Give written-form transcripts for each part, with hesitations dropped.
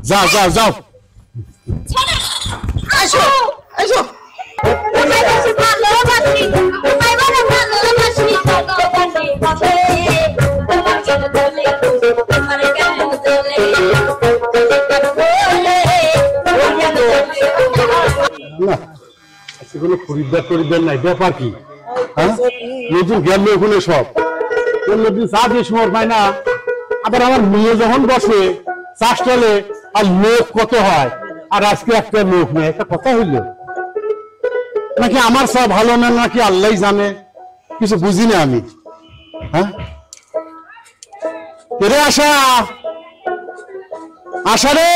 যাও যাও যাও কোনো খরিদ্দার নাই, ব্যাপার কি? হ্যাঁ, নতুন গেল ওখানে সব অন্যদিন চা দিয়ে সময় পায় না। আবার আমার মেয়ে যখন বসে চা স্টলে, আর লোক কত হয়, আর আজকে একটা লোক নেই, একটা কথা হইল নাকি আমার চা ভালো না নাকি আল্লাহ জানে, কিছু বুঝি না আমি। হ্যাঁ, রে আশা, আশা রে,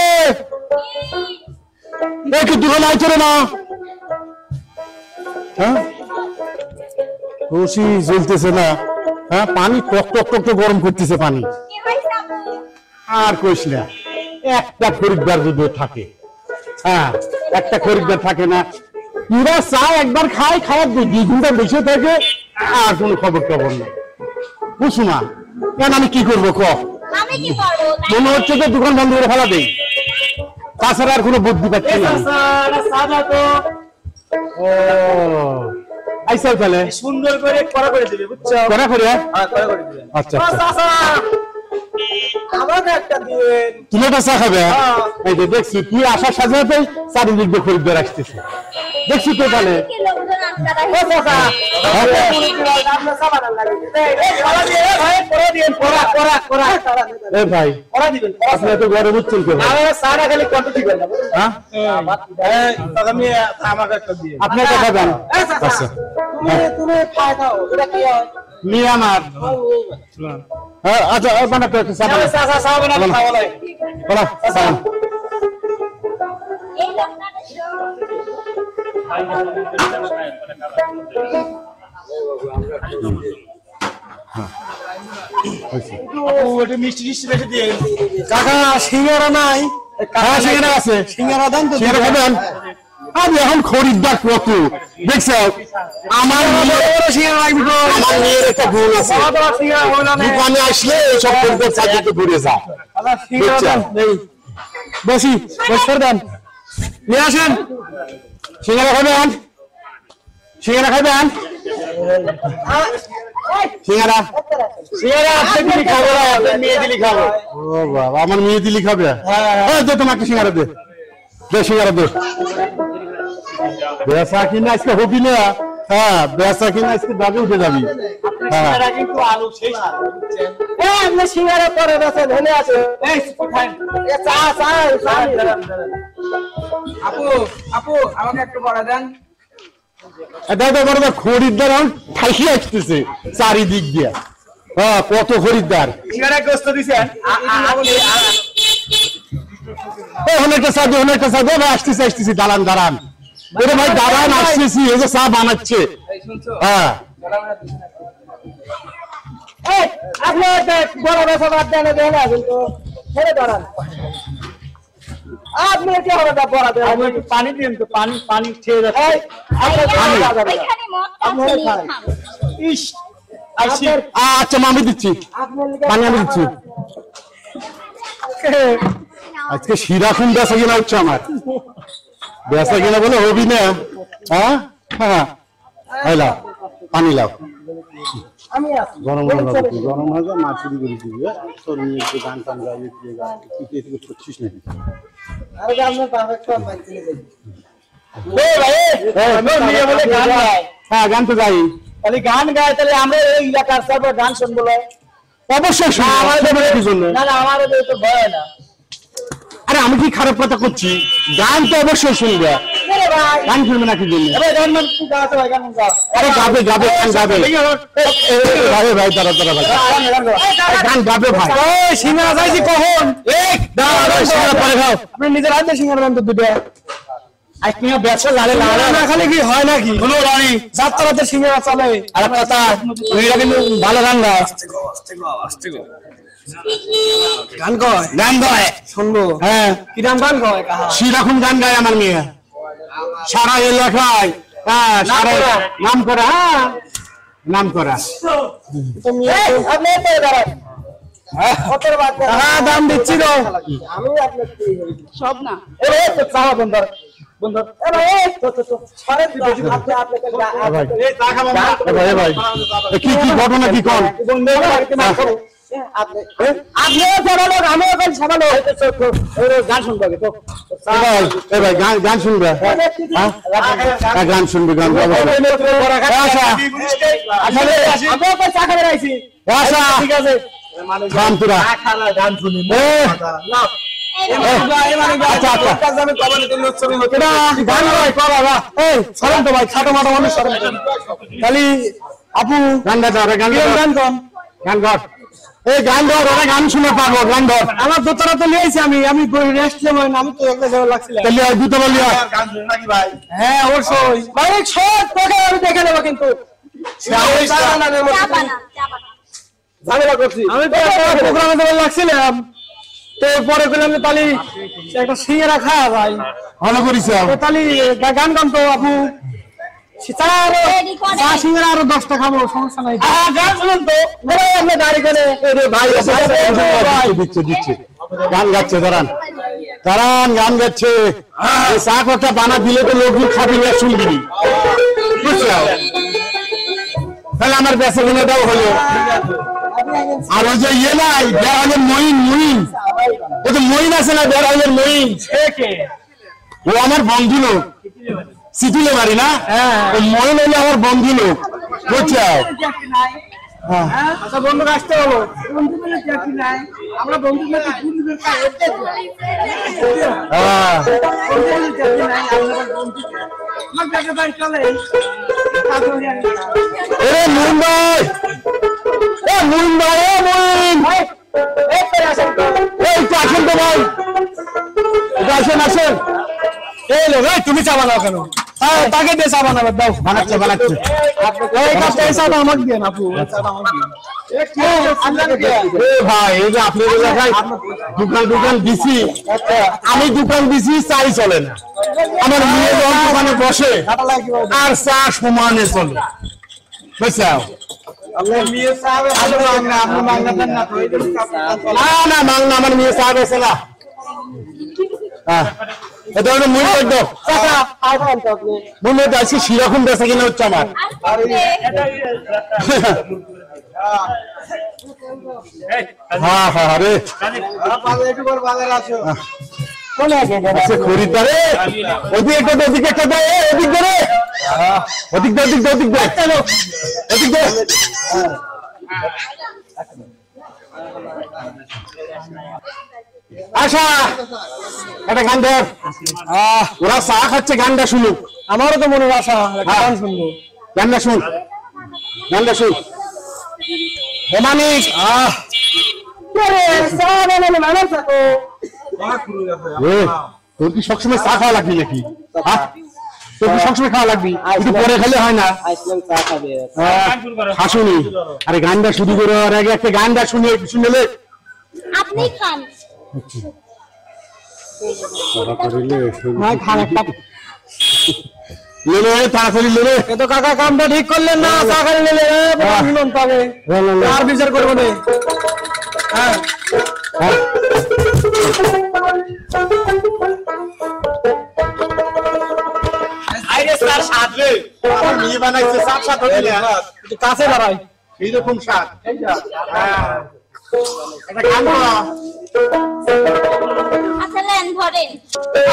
একটু দোকানে আইতো রে না। হ্যাঁ, রশি জ্বলতেছে না। হ্যাঁ, পানি টক টক টক টক গরম করতেছে পানি। আর কইস না, একটা খরিদ্দার যদি থাকে, হ্যাঁ একটা খরিদ্দার থাকে না, পুরা চা একবার খায়, খাওয়ার 2 ঘন্টা বসে থাকে, আর কোনো খবর টবর নেই। বুঝছো না কেন আমি কি করবো ক? মনে হচ্ছে যে দোকান বন্ধ করে ফেলা দেই, তাছাড়া আর কোনো বুদ্ধি পাচ্ছি না। ও আইসাও তাহলে সুন্দর করে করা করে দিবে, বুঝছো? করা করে? হ্যাঁ, করা করে দিবে। আচ্ছা আচ্ছা, আমাকে একটা দিবেন। তুমি একটা চা খাবে? এই যে দেখছি তুই আসার সাথে সাথে চারিদিক দিয়ে খরিদ্দার আসতেছে, দেখছি তো তাহলে। ভাই আপনি এত গরম হচ্ছেন কেন? আপনি একটা খাবেন? আচ্ছা নিয়ে আমার আচ্ছা বানাতে কাকা সিঙ্গারা নাই? সিঙ্গারা আছে, সিঙ্গারা দেন তো। সিঙ্গারা খাবেন? আমি এখন খরিদ্দার কত দেখছ, আমার মেয়ের একটা গুণ আছে, দোকানে আসলে সব খরিদ্দার চাকরিতে ঘুরে যায়। বেশি বছর দেন, নিয়ে আসেন। সিঙ্গারা খাবেন? সিঙ্গারা খাবেন? সিঙ্গারা সিঙ্গারা আপনি দিলি খাবো, মেয়ে দিলি খাবো। ও বাবা, আমার মেয়ে দিলি খাবে? হ্যাঁ দে, তোমাকে সিঙ্গারা দে, দে সিঙ্গারা দে। বেচা কিনা আজকে হবি না? হ্যাঁ, বেচা কিনা আজকে দাবি উঠে যাবি। সিঙ্গারা পরে বেচা ধরে আছে। আপু আপু আমাকে একটু বড় দেন। খরিদ্দার ঠাইসি আসতেছে চারিদিক দিয়ে। হ্যাঁ, কত খরিদ্দার। অনেকটা চা দিয়ে, অনেকটা চা দিয়ে, আসতেছি আসতেছি, দাঁড়ান দাঁড়ান। ওরে ভাই দাঁড়ান, আসতেছি, এই যে চা বানাচ্ছে। হ্যাঁ আপনি বড় বেচা বাদ দেন, দাঁড়ান। আপনি কি হবে বড় দেন? পানি দিন তো, পানি পানি খেয়ে যাচ্ছে। আচ্ছা আমি দিচ্ছি পানি, আমি দিচ্ছি। আজকে শিরা খুন বেচা কিনা হচ্ছে আমার, বেচা কিনা বলে হবি না। হ্যাঁ হ্যাঁ, লাও পানি লাও। গরম গরম হয়ে মাছ চুরি করে দিবি, তোর নিয়ে একটু গান টান গাইয়ে করছিস নাকি? হ্যাঁ গান তো গাই। তাহলে গান গায়, তাহলে আমরা এই এলাকার সব গান শুনবো। অবশ্যই না না, আমাদের তো ভয় না। আরে আমি কি খারাপ কথা করছি? গান তো অবশ্যই শুনবে। গান শুনবে নাকি জন্য? আরে গাবে গাবে, গান গাবে গাবে ভাই, তারা তারা ভাই গান গাবে ভাই। সিঙ্গারা চাইছি কখন? সিঙ্গারা পরে খাও। আপনি নিজের হাতে সিঙ্গারা দেন তো দুটো। ব্যবসা লালে লালে না খালে কি হয় নাকি? হলো রানি যাত্রাতে সিঙ্গারা চলে। আর কথা কিন্তু ভালো গান গায়, গান গায়, গান গায় শুনবো। হ্যাঁ, কিরাম গান গায়? সেরকম গান গায় আমার মেয়ে, সারা এলাকায়। হ্যাঁ, সারা নাম করা, হ্যাঁ নাম করা। কতর বাচ্চা হ্যাঁ দাম দিচ্ছি তো আমি আপনাকে সব না এ তো চাওয়া বন্ধর বন্ধর এ ভাই তো ছড়ে বেশি আপনি আপনাকে এই চা খাবো ভাই ভাই কি কি ঘটনা কি কোন বন্ধর বাড়িতে না করো আপনি যারা লোক আমি এখন সবাই গান শুনবো আগে তো এ ভাই গান শুনবে হ্যাঁ গান শুনবে গান আচ্ছা আসলে আমি এখন চা খাবে আইছি আচ্ছা ঠিক আছে গান তোরা গান শুনি না আচ্ছা আচ্ছা এটা গান ভাই করা বা এই সরেন তো ভাই ছোট মাটা মানুষ সরেন খালি আপু গান গাও গান গান কোন গান গাও এই গান গাও ওরা গান শুনে পাবো গান গাও আমার দোতরা তো নিয়েছি আমি রেস্ট নেব আমি তো একটা জায়গা লাগছিলাম তাহলে ওই দুটো বলি গান শুনি নাকি ভাই হ্যাঁ অবশ্যই ভাই সব তোকে আমি দেখে নেব কিন্তু ঝামেলা করছি আমি তো প্রোগ্রামে যাওয়ার লাগছিলাম তো পরে করলাম যে তালি একটা সিঙ্গারা খাওয়া ভাই ভালো করিস তো তালি গান গান তো আপু চা সিঙ্গারা আরো 10টা খাবো সমস্যা নাই গান শুনুন তো আপনি দাঁড়ি করে ভাই দিচ্ছে দিচ্ছে গান গাচ্ছে দাঁড়ান গান গাচ্ছে চা কটা বানা দিলে তো লোকজন খাবি না শুনবি বুঝছো তাহলে আমার বেসে গুলোটাও হলো আর ওই যে ইয়ে নাই বেড়ালের মইন ও তো মইন আছে না বেড়ালের মইন ও আমার বন্ধু লোক সিতুলে বাড়ি না ও মইন হলে আমার বন্ধু লোক বুঝছো আচ্ছা বন্ধু আসতে হলো আমরা বন্ধু এ মুম্বাই এই তো আসেন তো ভাই আসেন এই লো ভাই তুমি চা বানাও কেন হ্যাঁ তাকে দিয়ে চা বানাবে দাও বানাচ্ছে এই কাজটা এই চাটা আমাকে দেন আপু এই চাটা আমাকে এ ভাই এই যে আপনার এলাকায় দোকান দিছি আমি দোকান দিছি চাই চলে না আমার মেয়ে যখন দোকানে বসে আর চা সমানে চলে বুঝছো না মাংনা আমার মেয়ে চা বেছে না এটা হলো মুই একদম মনে যাচ্ছি সেরকম বেচা কিনা হচ্ছে আমার হ্যাঁ রে খরিদ্দারে ওদিক একটা দেয় ওদিক ধরে ওদিক দে আশা একটা গান ধর ওরা চা খাচ্ছে গানটা শুনুক আমারও তো মনে আশা গান শুনবো গানটা শুন হেমানিক তোর কি সবসময় চা খাওয়া লাগবি নাকি তোর কি সবসময় খাওয়া লাগবি একটু পরে খেলে হয় না হাসুনি আরে গানটা শুরু করে আর আগে একটা গানটা শুনলে আপনি খান তাড়াতাড়ি লেলে তো কাকা কামটা ঠিক করলেন না চা খালি নিলে শুনুন তবে আর বিচার করবো না মেয়ে বানাইছে কাছে দাঁড়াই এইরকম স্বাদ একটা গান আচ্ছা লেন ধরেন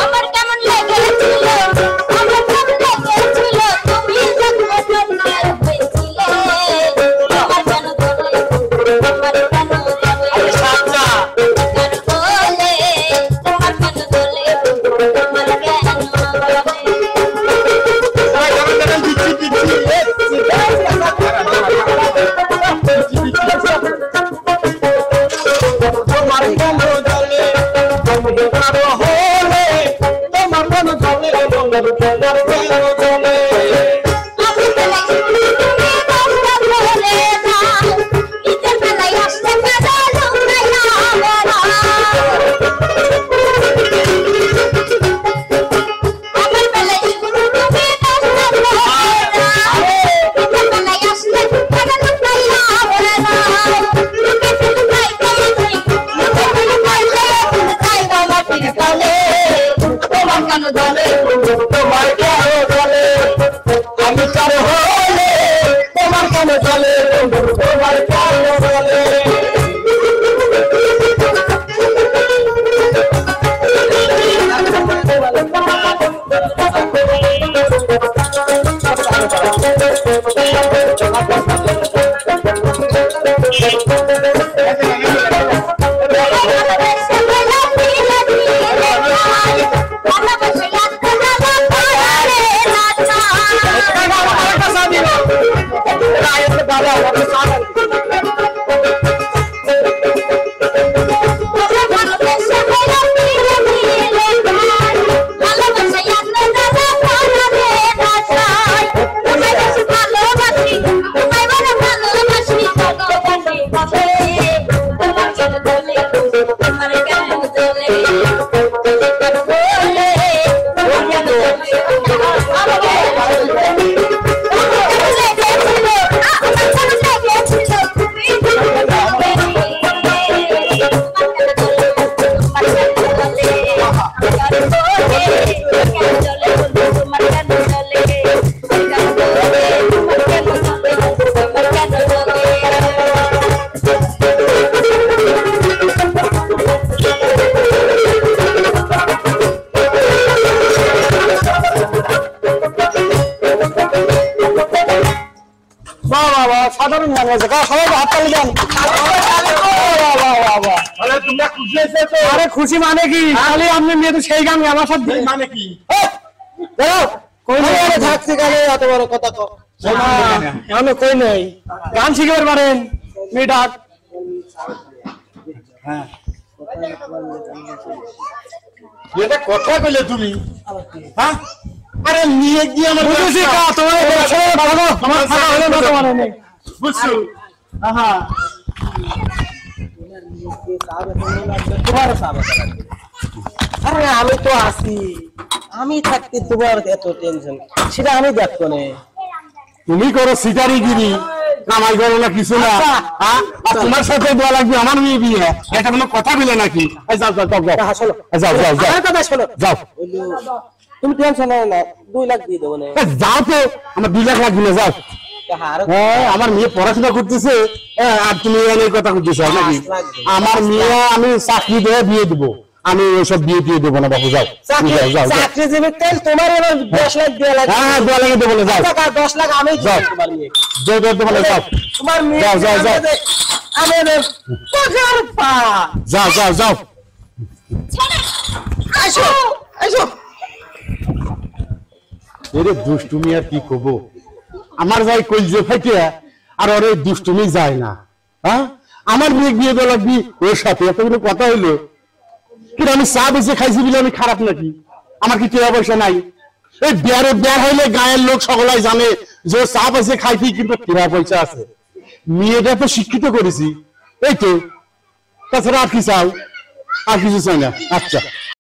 আমার কেমন লেগেছিল আমার কেমন লেগেছিল তুমি যখন জন্মের হয়েছিলে আমার কেন ধরে আমার কেন ধরে সাজা কেন বলে তোমার কেন ধরে আমার কেন কেন জ্বলে তোমার কেন জ্বলে আমি কার হলে তোমার কেন জ্বলে তোমার কেন জ্বলে সাধারণ গান গাইছে সবাই হাততালি দেন আরে খুশি মানে কি খালি আপনি মেয়ে তো সেই গান আমার সাথে মানে কি থাকছে গানে এত বড় কথা এমন কই নাই গান শিখতে পারেন মেয়েটা এটা কথা কইলে তুমি হ্যাঁ আরে নিয়ে গিয়ে আমার বুঝেছি কা তোমার আমার খাওয়া হলো না তোমার নেই বুঝছো হ্যাঁ আরে আমি তো আছি আমি থাকতে তোমার এত টেনশন সেটা আমি দেখবো না তুমি করো সিটারিগিরি কামাই করো না কিছু না হ্যাঁ আর তোমার সাথে দেওয়া লাগবে আমার মেয়ে বিয়ে এটা কোনো কথা বলে নাকি এই যাও যাও যাও যাও শোনো যাও যাও যাও আমার কথা শোনো যাও তুমি টেনশন নাও না 2 লাখ দিয়ে দেবো না যাও তো আমার 2 লাখ লাগবে না যাও হ্যাঁ আমার মেয়ে পড়াশোনা করতেছে আর তুমি এই কথা করতেছো নাকি আমার মেয়ে আমি চাকরি দিয়ে বিয়ে দেবো আমি ওইসব বিয়ে দিয়ে দেবো না বাবু যাও যাও যাও চাকরিজীবী তেল তোমার এবার 10 লাখ দেওয়া লাগবে হ্যাঁ দেওয়া লাগে দেবো না যাও 10 লাখ আমি যাও তোমার মেয়ে যাও যাও দেবো না যাও তোমার মেয়ে যাও যাও যাও আমি পকের পা যাও যাও যাও আসো আসো এরে দুষ্টুমি আর কি করবো আমার যাই কইজে ফাইতে আর ওর দুষ্টুমি যায় না হ্যাঁ আমার মেয়ে বিয়ে দেওয়া লাগবি ওর সাথে এতগুলো কথা হইলো কিন্তু আমি চা বেঁচে খাইছি বলে আমি খারাপ নাকি আমার কি টাকা পয়সা নাই এই বিয়ার হইলে গায়ের লোক সকলাই জানে যে চা বেঁচে খাইছি কিন্তু টাকা পয়সা আছে মেয়েটা তো শিক্ষিত করেছি এই তো তাছাড়া আর কি চাও আর কিছু চাই না আচ্ছা